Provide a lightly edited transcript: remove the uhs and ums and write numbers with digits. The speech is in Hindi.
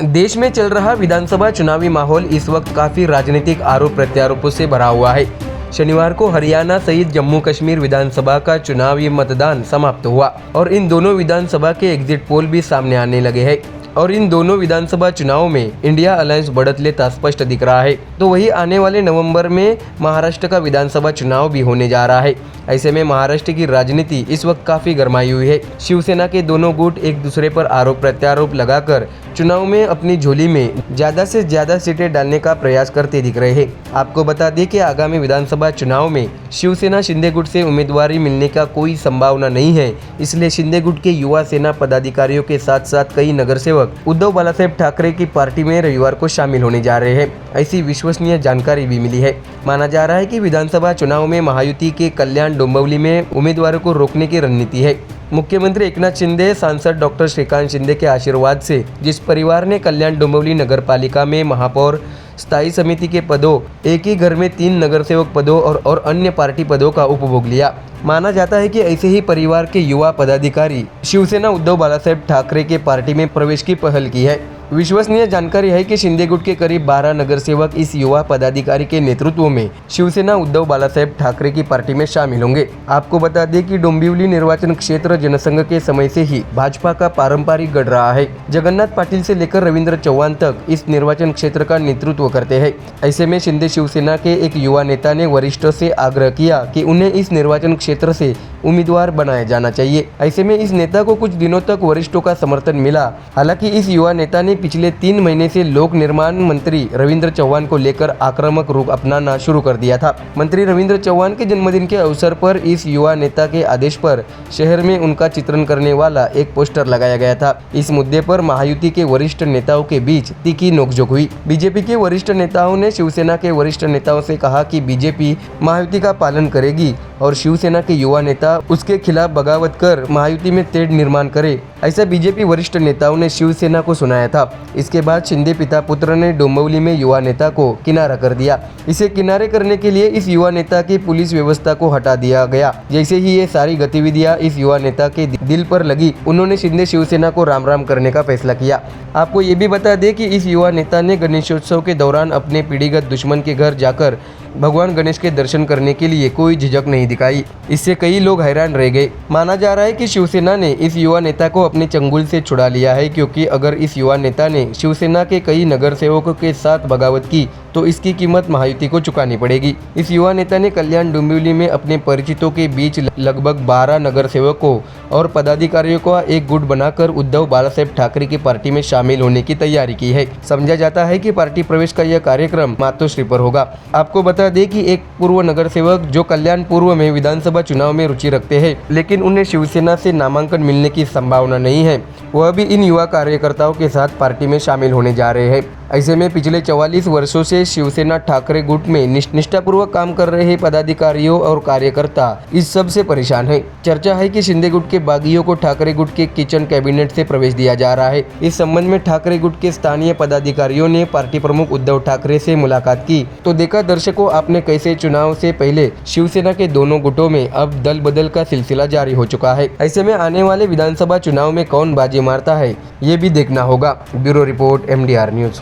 देश में चल रहा विधानसभा चुनावी माहौल इस वक्त काफी राजनीतिक आरोप प्रत्यारोपों से भरा हुआ है। शनिवार को हरियाणा सहित जम्मू कश्मीर विधानसभा का चुनावी मतदान समाप्त हुआ और इन दोनों विधानसभा के एग्जिट पोल भी सामने आने लगे हैं और इन दोनों विधानसभा चुनावों में इंडिया अलायंस बढ़त लेता स्पष्ट दिख रहा है। तो वही आने वाले नवंबर में महाराष्ट्र का विधानसभा चुनाव भी होने जा रहा है। ऐसे में महाराष्ट्र की राजनीति इस वक्त काफी गरमाई हुई है। शिवसेना के दोनों गुट एक दूसरे पर आरोप प्रत्यारोप लगाकर चुनाव में अपनी झोली में ज्यादा से ज्यादा सीटें डालने का प्रयास करते दिख रहे हैं। आपको बता दें कि आगामी विधानसभा चुनाव में शिवसेना शिंदे गुट से उम्मीदवारी मिलने का कोई संभावना नहीं है। इसलिए शिंदे गुट के युवा सेना पदाधिकारियों के साथ साथ कई नगर सेवक उद्धव बालासाहेब ठाकरे की पार्टी में रविवार को शामिल होने जा रहे हैं। ऐसी विश्वसनीय जानकारी भी मिली है। माना जा रहा है कि विधानसभा चुनाव में महायुति के कल्याण डोंबिवली में उम्मीदवारों को रोकने की रणनीति है। मुख्यमंत्री एकनाथ शिंदे, सांसद डॉक्टर श्रीकांत शिंदे के आशीर्वाद से जिस परिवार ने कल्याण डोंबिवली नगर पालिका में महापौर, स्थायी समिति के पदों, एक ही घर में 3 नगर सेवक पदों और अन्य पार्टी पदों का उपभोग लिया, माना जाता है कि ऐसे ही परिवार के युवा पदाधिकारी शिवसेना उद्धव बालासाहेब ठाकरे के पार्टी में प्रवेश की पहल की है। विश्वसनीय जानकारी है कि शिंदे गुट के करीब 12 नगर सेवक इस युवा पदाधिकारी के नेतृत्व में शिवसेना उद्धव बालासाहेब ठाकरे की पार्टी में शामिल होंगे। आपको बता दें कि डोंबिवली निर्वाचन क्षेत्र जनसंघ के समय से ही भाजपा का पारंपरिक गढ़ रहा है। जगन्नाथ पाटिल से लेकर रविंद्र चौहान तक इस निर्वाचन क्षेत्र का नेतृत्व करते हैं। ऐसे में शिंदे शिवसेना के एक युवा नेता ने वरिष्ठों से आग्रह किया कि उन्हें इस निर्वाचन क्षेत्र से उम्मीदवार बनाया जाना चाहिए। ऐसे में इस नेता को कुछ दिनों तक वरिष्ठों का समर्थन मिला। हालांकि इस युवा नेता ने पिछले 3 महीने से लोक निर्माण मंत्री रविंद्र चौहान को लेकर आक्रामक रुख अपनाना शुरू कर दिया था। मंत्री रविंद्र चौहान के जन्मदिन के अवसर पर इस युवा नेता के आदेश पर शहर में उनका चित्रण करने वाला एक पोस्टर लगाया गया था। इस मुद्दे पर महायुति के वरिष्ठ नेताओं के बीच तीखी नोकझोंक हुई। बीजेपी के वरिष्ठ नेताओं ने शिवसेना के वरिष्ठ नेताओं से कहा कि बीजेपी महायुति का पालन करेगी और शिवसेना के युवा नेता उसके खिलाफ बगावत कर महायुति में तेढ़ निर्माण करे। ऐसा बीजेपी वरिष्ठ नेताओं ने शिवसेना को सुनाया था। इसके बाद शिंदे पिता पुत्र ने डोंबिवली में युवा नेता को किनारा कर दिया। इसे किनारे करने के लिए इस युवा नेता की पुलिस व्यवस्था को हटा दिया गया। जैसे ही ये सारी गतिविधियां इस युवा नेता के दिल पर लगी, उन्होंने शिंदे शिवसेना को राम राम करने का फैसला किया। आपको ये भी बता दें कि इस युवा नेता ने गणेशोत्सव के दौरान अपने पीढ़ीगत दुश्मन के घर जाकर भगवान गणेश के दर्शन करने के लिए कोई झिझक नहीं दिखाई। इससे कई लोग हैरान रह गए। माना जा रहा है कि शिवसेना ने इस युवा नेता को अपने चंगुल से छुड़ा लिया है, क्योंकि अगर इस युवा नेता ने शिवसेना के कई नगर सेवकों के साथ बगावत की तो इसकी कीमत महायुति को चुकानी पड़ेगी। इस युवा नेता ने कल्याण डोंबिवली में अपने परिचितों के बीच लगभग 12 नगर सेवकों और पदाधिकारियों को एक गुट बनाकर उद्धव बालासाहेब ठाकरे की पार्टी में शामिल होने की तैयारी की है। समझा जाता है कि पार्टी प्रवेश का यह कार्यक्रम मातोश्री पर होगा। आपको बता दें कि एक पूर्व नगर सेवक जो कल्याण पूर्व में विधानसभा चुनाव में रुचि रखते हैं, लेकिन उन्हें शिवसेना से नामांकन मिलने की संभावना नहीं है, वह भी इन युवा कार्यकर्ताओं के साथ पार्टी में शामिल होने जा रहे हैं। ऐसे में पिछले 44 वर्षों से शिवसेना ठाकरे गुट में निष्ठापूर्वक काम कर रहे पदाधिकारियों और कार्यकर्ता इस सब से परेशान हैं। चर्चा है कि शिंदे गुट के बागियों को ठाकरे गुट के किचन कैबिनेट से प्रवेश दिया जा रहा है। इस संबंध में ठाकरे गुट के स्थानीय पदाधिकारियों ने पार्टी प्रमुख उद्धव ठाकरे से मुलाकात की तो देखा दर्शकों आपने कैसे चुनाव से पहले शिवसेना के दोनों गुटों में अब दल बदल का सिलसिला जारी हो चुका है। ऐसे में आने वाले विधानसभा चुनाव में कौन बाजी मारता है, ये भी देखना होगा। Bureau report, MDR news.